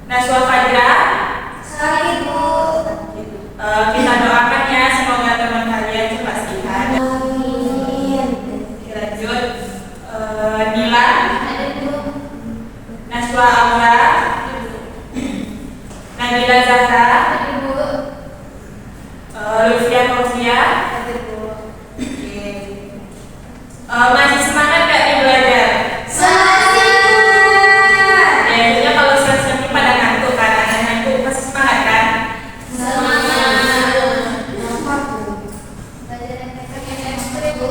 Naswa Fajra. Sakit, Bu. Kita doakan ya, semoga teman kalian cepat sehat. Amin. Lanjut. Nila. Ada, Bu. Naswa Aura. Nabila Zahra. Ada, Bu. Lutfia Fauzia. Ada, Bu. Oke. Masih semangat gak nih belajar? Semangat. Biasanya kalau siang-siang ini pada ngantuk kan, anak ngantuk masih semangat kan? Semangat. Kenapa, Bu? Belajar yang chemistry, Bu.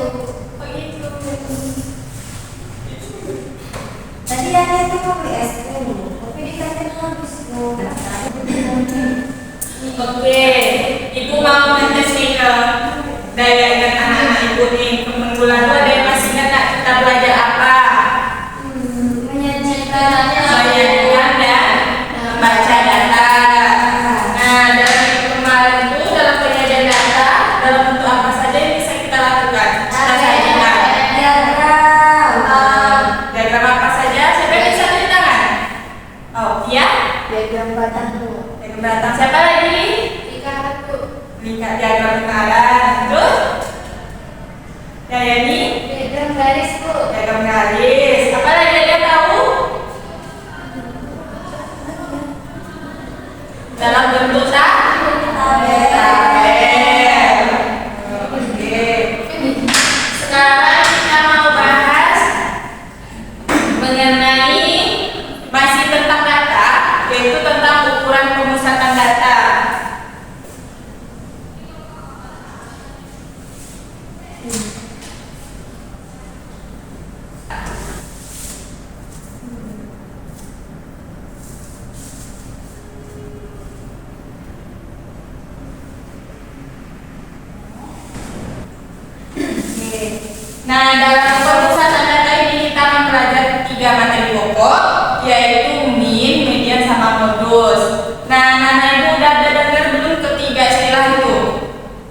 Oh gitu. Tadi ada itu mau beli es krim, tapi dikasih habis, Bu. Oke, Ibu mau ngetes nih ke daya ingat anak-anak Ibu nih. Temen bulan lu ada yang masih ingat gak kita belajar apa? Menyajikan Menyajikan dan membaca data. Nah, dalam minggu kemarin itu dalam penyajian data, dalam bentuk apa saja yang bisa kita lakukan? Kita sajikan. Diagram apa saja? Siapa yang bisa tunjuk tangan? Oh, iya? diagram batang, Bu. Diagram batang. Siapa lagi? Lingkaran, Bu. Diagram lingkaran. Terus? Yayani? Diagram garis, Bu. Diagram garis. Apa lagi ada yang tahu? Dalam bentuk tabel. Oke. Sekarang kita mau bahas mengenai masih tentang data, yaitu tentang ukuran pemusatan data. Nah, dalam pemusatan data ini kita akan belajar 3 materi pokok, yaitu min, median, sama modus. Nah, Nana Ibu udah ada dengar belum ketiga istilah itu?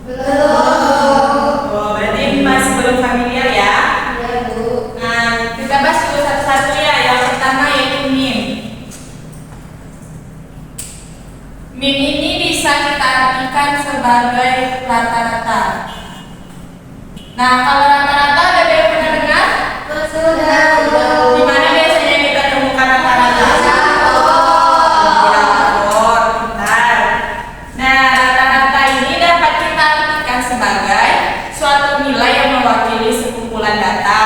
Belum. Oh, berarti masih belum familiar ya? Iya, Bu. Nah, kita bahas dulu satu-satu ya. Yang pertama yaitu min. Min ini bisa kita artikan sebagai rata-rata. Nah, kalau rata-rata ada yang pernah dengar? Sudah, Bu. Di mana biasanya kita temukan rata-rata? Rapor, bentar. Nah, rata-rata ini dapat kita artikan sebagai suatu nilai yang mewakili sekumpulan data.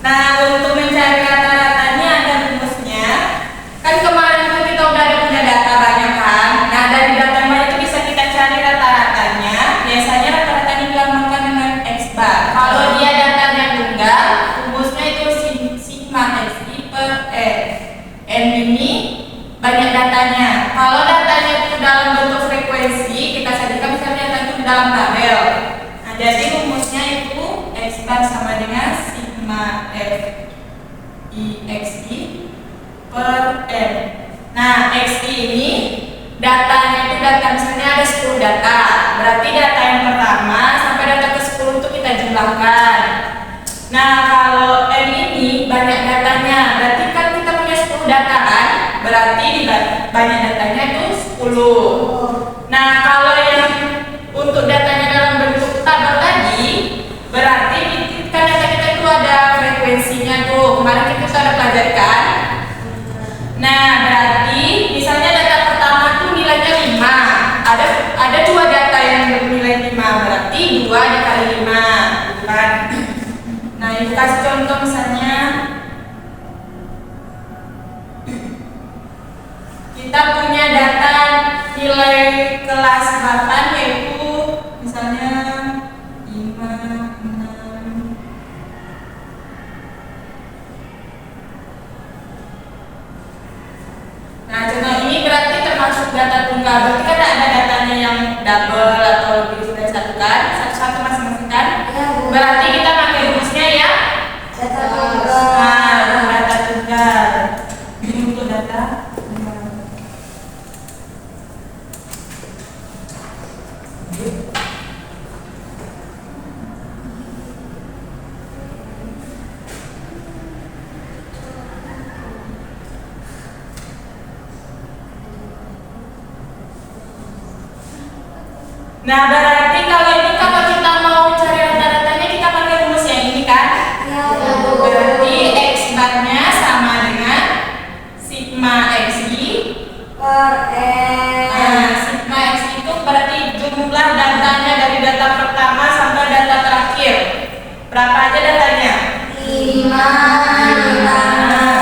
Nah, untuk mencari rata-ratanya ada rumusnya. Kan kemarin tuh kita udah ada punya data banyak kan? Nah, dari data yang banyak itu bisa kita cari rata-ratanya. Biasanya rata-rata ini dilambangkan dengan X bar. Kalau dia datanya tunggal, rumusnya itu sigma XI per N. N ini banyak datanya. Kalau datanya itu dalam bentuk frekuensi, kita sajikan misalnya data itu dalam tabel. Nah, jadi rumusnya itu X bar sama dengan sigma XI per N. Nah, XI ini datanya itu data misalnya ada 10 data. Berarti data yang pertama sampai data ke-10 itu kita jumlahkan. Nah, kalau N ini banyak datanya. Berarti kan kita punya 10 data kan? Berarti banyak datanya itu 10. Nah, kalau yang untuk datanya dalam bentuk tabel tadi, berarti kan data kita itu ada frekuensinya tuh. Kemarin kita sudah pelajari kan? Nah, berarti misalnya data pertama tuh nilainya 5. Ada 2 data yang bernilai 5, berarti 2 dikali 5, bukan? Nah, Ibu kasih contoh misalnya kita punya data nilai kelas 8 yaitu misalnya 5, 6. Nah, contoh ini berarti termasuk data tunggal. Berarti kan ada datanya yang double atau lebih dari satu kan? Satu-satu masing-masing kan? Iya, Bu. Berarti kita pakai rumusnya ya. Data Nah, data tunggal. Ini untuk data tunggal. Nah, berarti kalau ini kalau kita mau cari rata-ratanya kita pakai rumus yang ini kan? Ya, Berarti X bar-nya sama dengan sigma XI. per Nah, sigma XI itu berarti jumlah datanya dari data pertama sampai data terakhir. Berapa aja datanya? 5 ditambah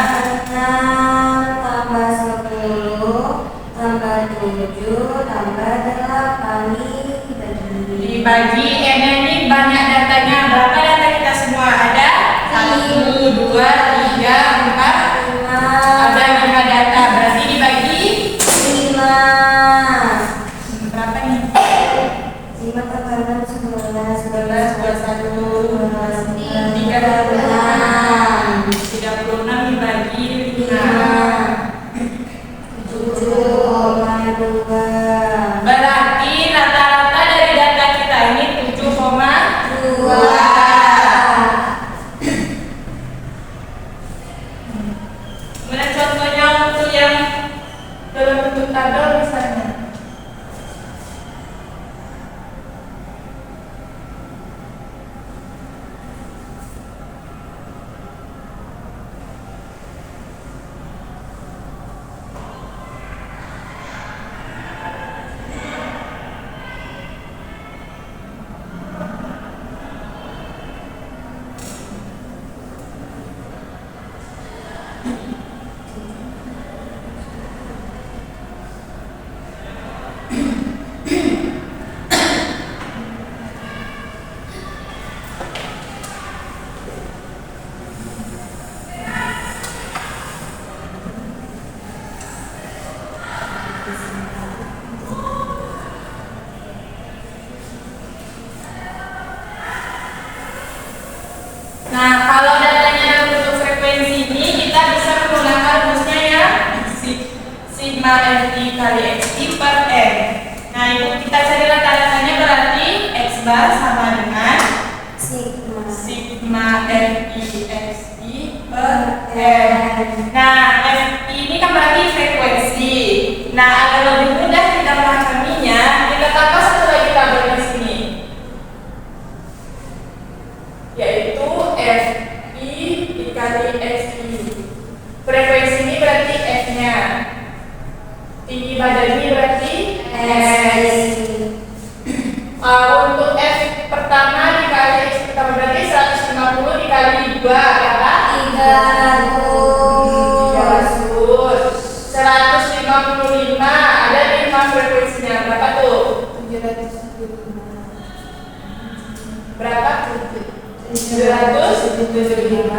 6 tambah 10 tambah 7 tambah 8 Dibagi N ini banyak datanya. Berapa data kita semua? Ada 1, 2, 3, 4. Ada 5 data. Berarti dibagi 5 berapa nih? 5 tambah 6 11 11, 21, 36 dibagi 5. 7,2 Berarti rata-rata dari data kita ini 7,2. Kemudian contohnya untuk yang dalam bentuk tabel misalnya. Nah, kalau datanya dalam bentuk frekuensi ini kita bisa menggunakan rumusnya ya sigma FI kali XI per N. Nah, itu kita cari rata-ratanya berarti X bar sama dengan sigma FI XI per N. Nah, FI ini kan berarti frekuensi. Nah, agar lebih mudah kita memahaminya, kita tambah satu lagi tabel di sini, yaitu FI dikali XI. Frekuensi ini berarti F-nya, tinggi badan ini berarti S. Untuk F pertama dikali X pertama berarti 150 dikali 2 berapa? 300. 155 ada 5 frekuensinya berapa tuh? 775. Berapa? 775.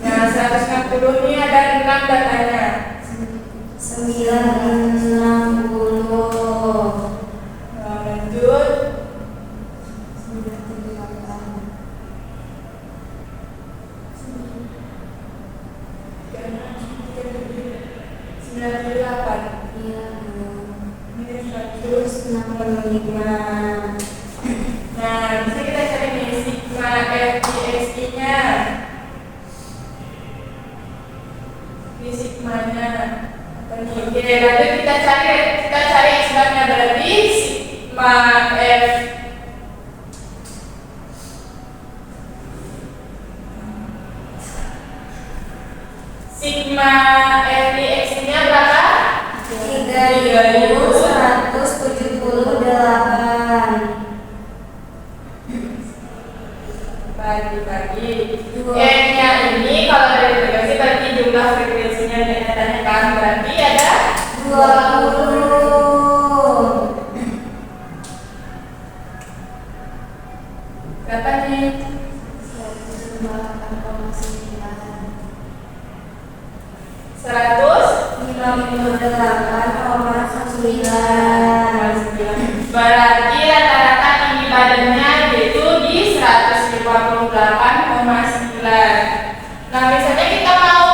Nah, 160 ini ada 6 datanya. 960 Lanjut. 98. Ini 165. Nah, bisa kita cari nih sigma FI-XI-nya. Ini sigmanya. Oke, lalu kita cari X bar-nya berarti sigma F sigma FI-XI-nya berapa? 3178 bagi-bagi N-nya ini kalau dari frekuensi berarti jumlah frekuensinya yang datanya kan berarti ada 20 berapa nih? 158,9 Berarti rata-rata tinggi badannya yaitu di 158,9. Nah, misalnya kita mau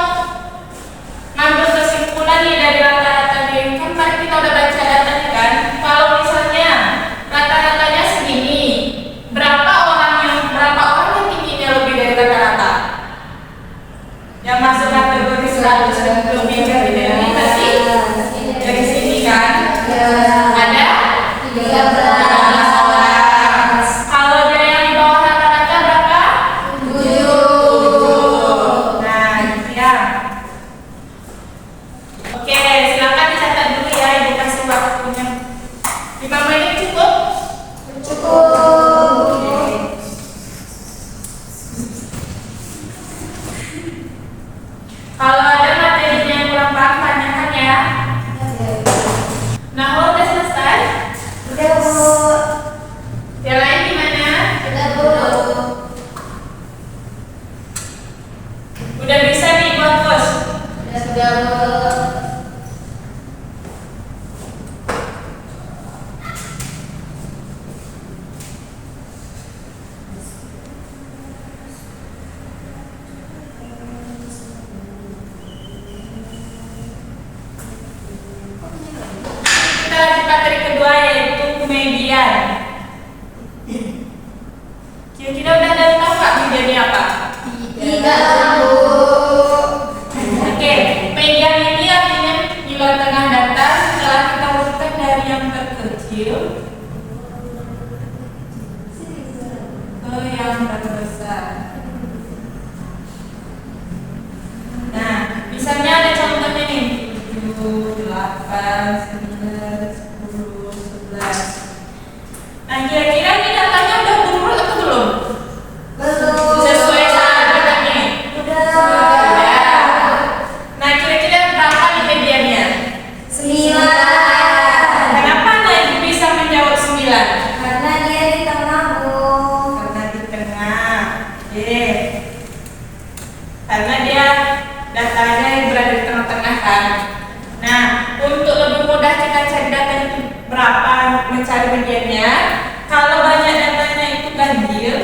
ngambil kesimpulan nih dari rata-rata ini, kan tadi kita udah baca datanya kan. Kalau misalnya rata-ratanya segini, berapa orang yang tingginya lebih dari rata-rata? Yang masuk kategori 100 dan lebih dari ini berarti dari sini kan? Ada 13. Udah Bu. Kita lanjut materi kedua yaitu median. Kira-kira udah ada yang tahu nggak median ini apa? Tidak Bu. Oke, median ini artinya nilai tengah data setelah kita urutkan dari yang terkecil ke yang terbesar. Nah, misalnya ada contohnya nih 7, 8, 9, 10, 11. Nah, kira-kira ini datanya udah berurut atau belum? Belum. Sesuai sama datanya. Udah. Nah, kira-kira berapa nih mediannya? 9. Kenapa Anda bisa menjawab 9? Karena dia di tengah Bu. Karena di tengah. Oke. Karena dia datanya yang berada di tengah-tengah kan. Nah, untuk lebih mudah kita cari data itu berapa mencari mediannya. Kalau banyak datanya itu ganjil,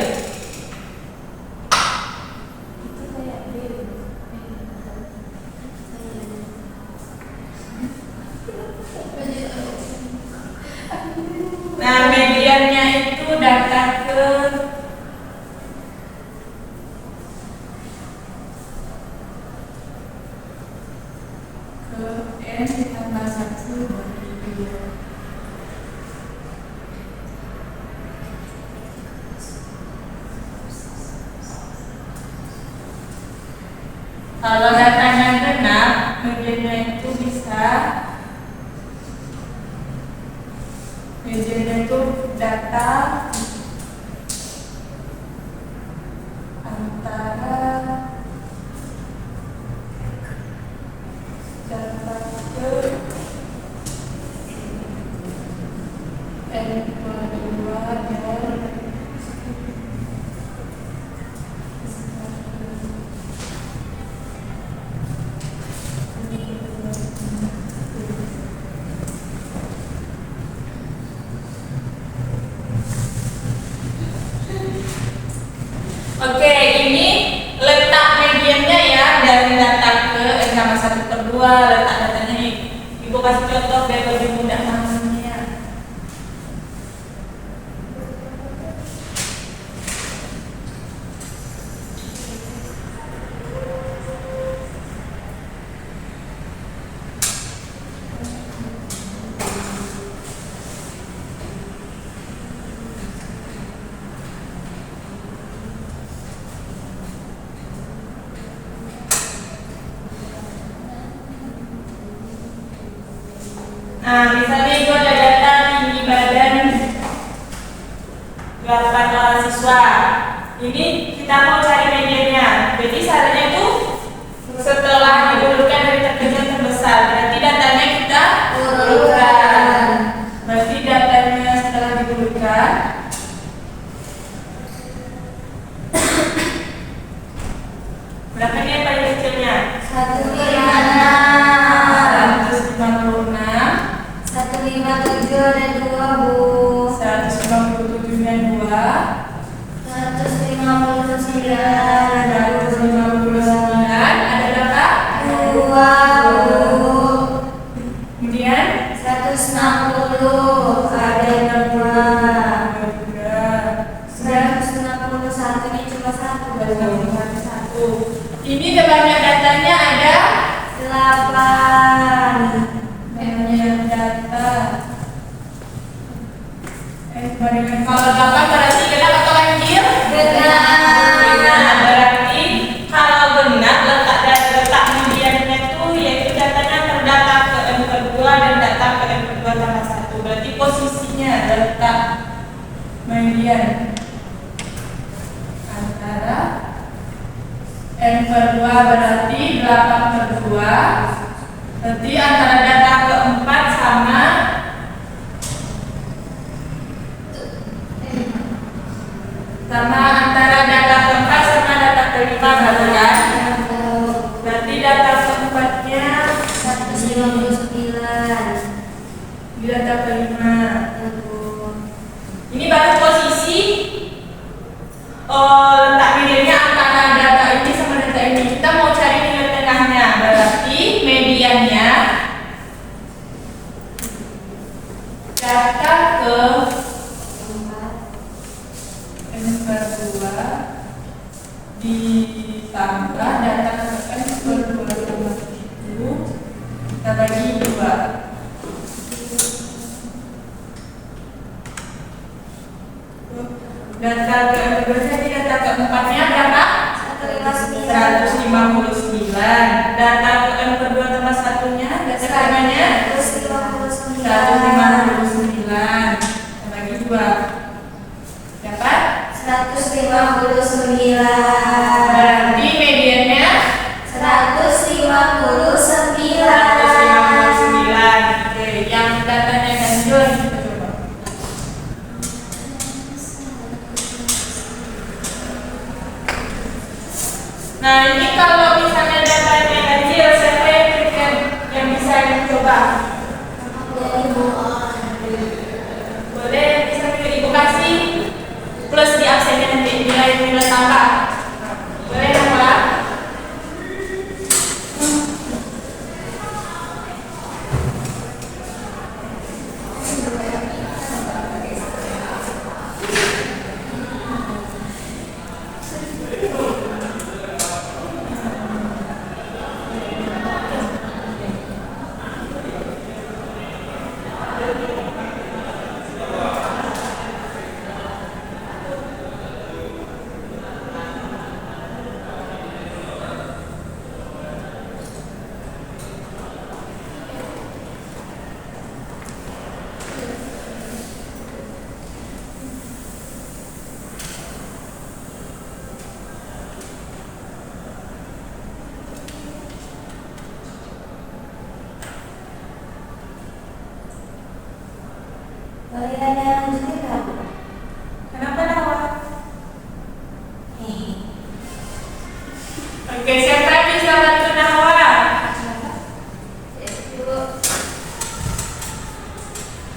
nah mediannya itu data ke n ditambah 1 bagi 2. Kalau datanya genap, mediannya itu bisa mediannya itu data antara data ke n per 2 dan Oke, ini letak mediannya ya dari data ke n tambah 1 per 2, letak datanya nih. Ibu kasih contoh biar lebih mudah memahaminya. Nah, misalnya itu ada data tinggi badan 8 orang siswa. Ini kita mau cari mediannya. Jadi caranya itu setelah diurutkan dari terkecil terbesar. Berarti datanya kita urutkan. Berarti datanya setelah diurutkan berapa nih yang paling kecilnya? 157 ada 2 Bu. 157 dan 2. 159 ada 159 ada berapa? 2 Bu. Kemudian 160 ada 2. 161 ini cuma 1 Bu. Ini banyak datanya ada 8. banyak data. Kalau 8 berarti genap atau ganjil? Genap. Berarti kalau genap letak mediannya itu yaitu datanya terdata ke n per 2 dan data ke n per 2 tambah 1. Berarti posisinya letak median antara n per 2 berarti 8 per 2. Berarti antara data keempat sama antara data keempat sama data kelima berarti kan? Berarti data keempatnya Boleh ada lanjutin nggak, Bu? Kenapa Nawa? Oke, siapa yang bisa bantu Nawa?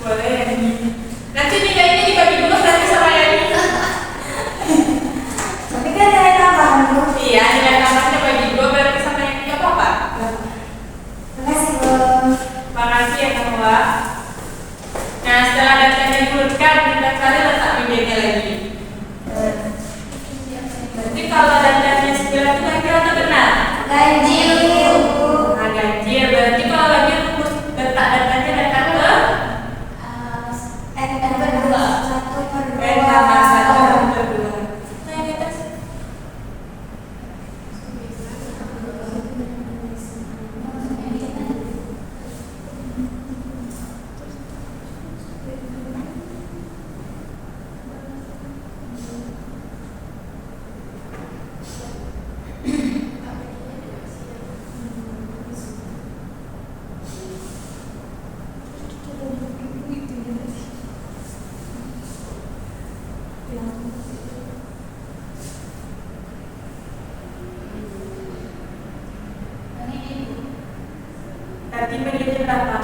Boleh. Nanti nilainya dibagi dua berarti sama Yani. Tapi kan nilai tambahan, Bu. Iya, nilai tambahnya bagi dua berarti sama Yani nggak apa-apa. Makasih, Bu. Makasih ya Nawa. Nah, setelah datanya diurutkan, kita cari letak medianya lagi. Berarti kalau datanya 9 itu kira-kira itu benar. Ganjil, Bu. Nah, ganjil. Berarti kalau lagi rumus letak datanya datang ke N per 2. 1 per 2. N tambah 1 per 2. Nah, ini atas. Tadi medianya berapa?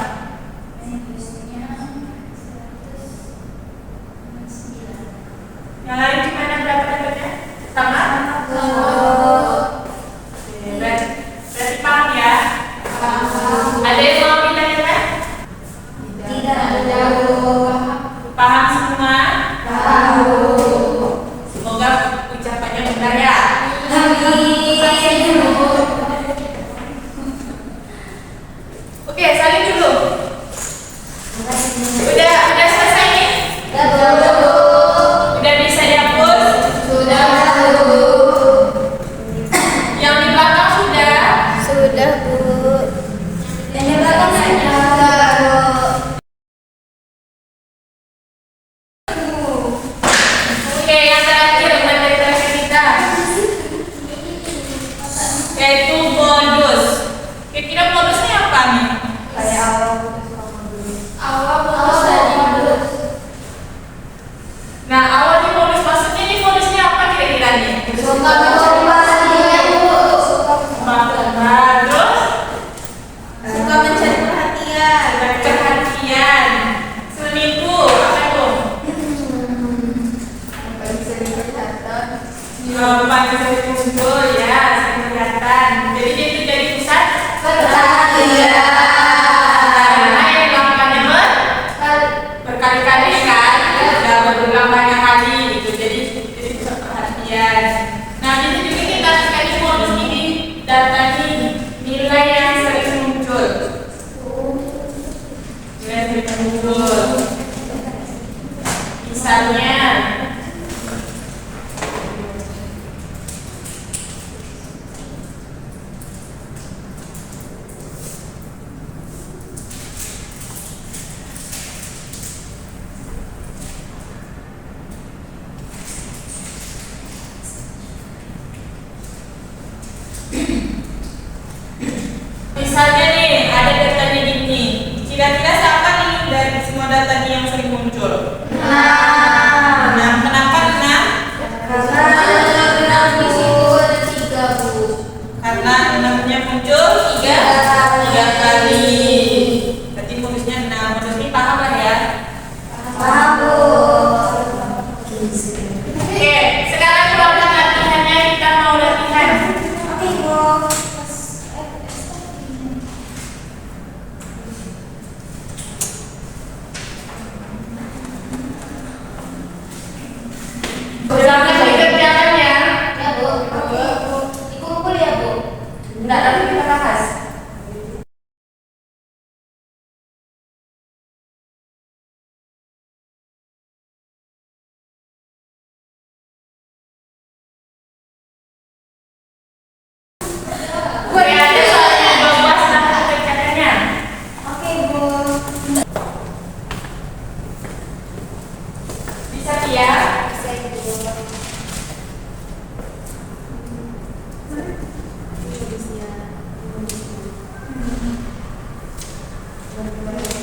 Yang lain gimana berapa dapatnya? Sama? Oke, berarti paham ya? Ada yang mau ditanyakan? Tidak ada, Bu. Paham semua? Tahu. Semoga ucapannya benar ya. Amin. Oke, saling dulu. Makasih, Bu. Udah selesai nih? Sudah, Bu. Udah bisa dihapus? Sudah, Bu. Yang di belakang sudah? Sudah, Bu. Yang di belakang sudah, Bu. Oke, yang terakhir materi terakhir kita yaitu modus. Kira-kira modusnya apa nih? Kayak awal putus sama dulu. Awal modus. Nah, awal di modus maksudnya ini modusnya apa kira-kira nih? Suka-suka dia, Bu. Suka-suka, terus Suka mencari perhatian. perhatian, selingkuh, apa tuh? Bisa diperhatikan. Paling sering muncul ya, sering kelihatan. Jadi dia itu jadi pusat Perhatian. karena yang dilakukannya berkali-kali kan, udah berulang banyak kali gitu. Jadi pusat perhatian. Nah, itu juga kita kasih modus ini data nilai yang sering muncul. Nilai yang sering muncul. Misalnya misalnya nih ada datanya gini. Kira-kira siapa nih dari semua data ini yang sering muncul? Nah, kenapa 6? Karena Bu, ada 3, Bu. Karena 6-nya muncul 3 kali. Berarti modusnya 6. Modus ini paham lah ya. Paham, Bu. Oke, sekarang keluarkan latihannya, kita mau latihan. Oke, Bu. Ulangan dikerjakan ya. Ya, Bu. Oke, Bu. Dikumpul ya, Bu. Enggak, nanti kita bahas. Gue ada soalnya 12 nah kerjakannya. Oke, Bu. Bisa ya? Bisa, Bu.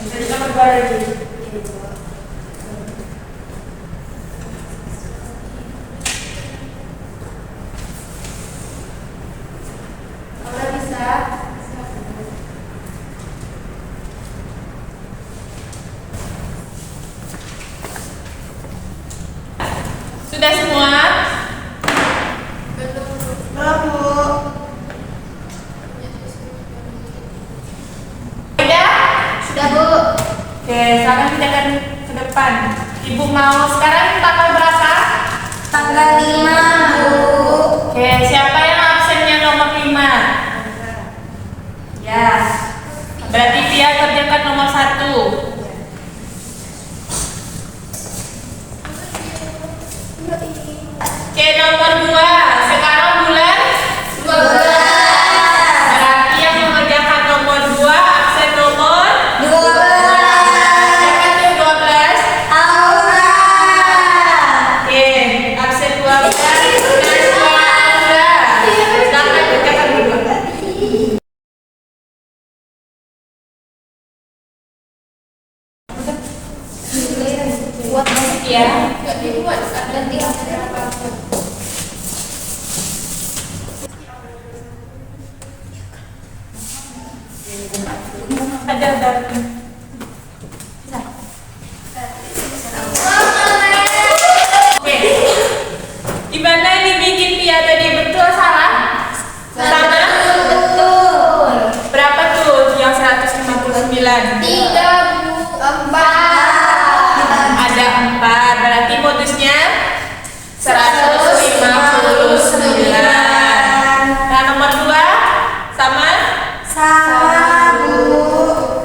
Jadi kita berdua lagi. Udah, Bu. Oke, sekarang kita akan ke depan. Ibu mau sekarang tanggal berapa? Tanggal 5, Bu. Oke, siapa yang absennya nomor 5? Ya. Berarti dia kerjakan nomor 1. Oke, nomor 2. Sekarang bulan 12. Berarti yang mengerjakan nomor 2 absen nomor 12. siapa tuh 12? Aura. Oke, absen 12. Najwa Aura. Silakan kerjakan dulu. Buat banget Ya. dibuat nanti apa? Ada. Oke. Gimana dibikin Pia tadi, betul salah? Sama? Betul. Berapa tuh yang 159? 3, Bu. 4. Ada 4, berarti modusnya 159. Nah, nomor 2 sama? Sama, Bu.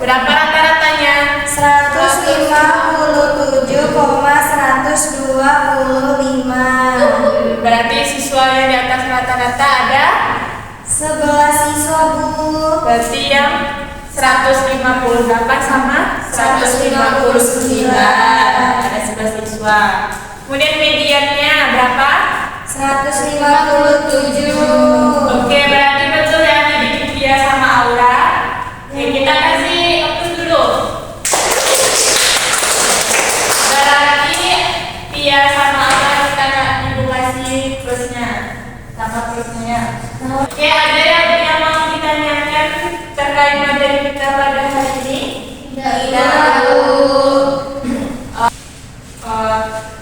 Berapa rata-ratanya? 150,125. Berarti siswa yang di atas rata-rata ada? 11 siswa, Bu. Berarti yang 158 sama 159. Ada 11 siswa. Kemudian mediannya berapa? 157. Oke, berarti betul ya dibikin dia sama Aura. Oke, kita kasih waktu dulu. Berarti Pia sama Aura kita ibu kasih plusnya. Sama plusnya. Oke, ada yang mau ditanyakan terkait materi kita pada hari ini? Tidak, Bu.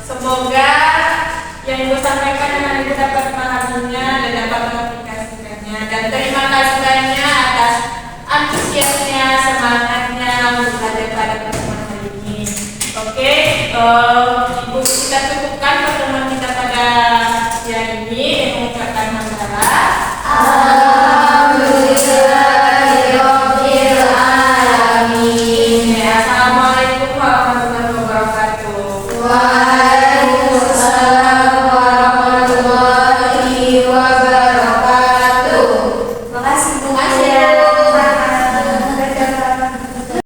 Semoga yang ibu sampaikan dengan ibu dapat memahaminya dan dapat mengaplikasikannya. Dan terima kasih banyak atas antusiasnya, semangatnya untuk belajar pada pertemuan hari ini. Oke, ibu kita cukupkan pertemuan kita pada siang ini dengan mengucapkan hamdalah. Alhamdulillahirabbil alamin. Assalamualaikum warahmatullahi wabarakatuh. Waalaikumsalam.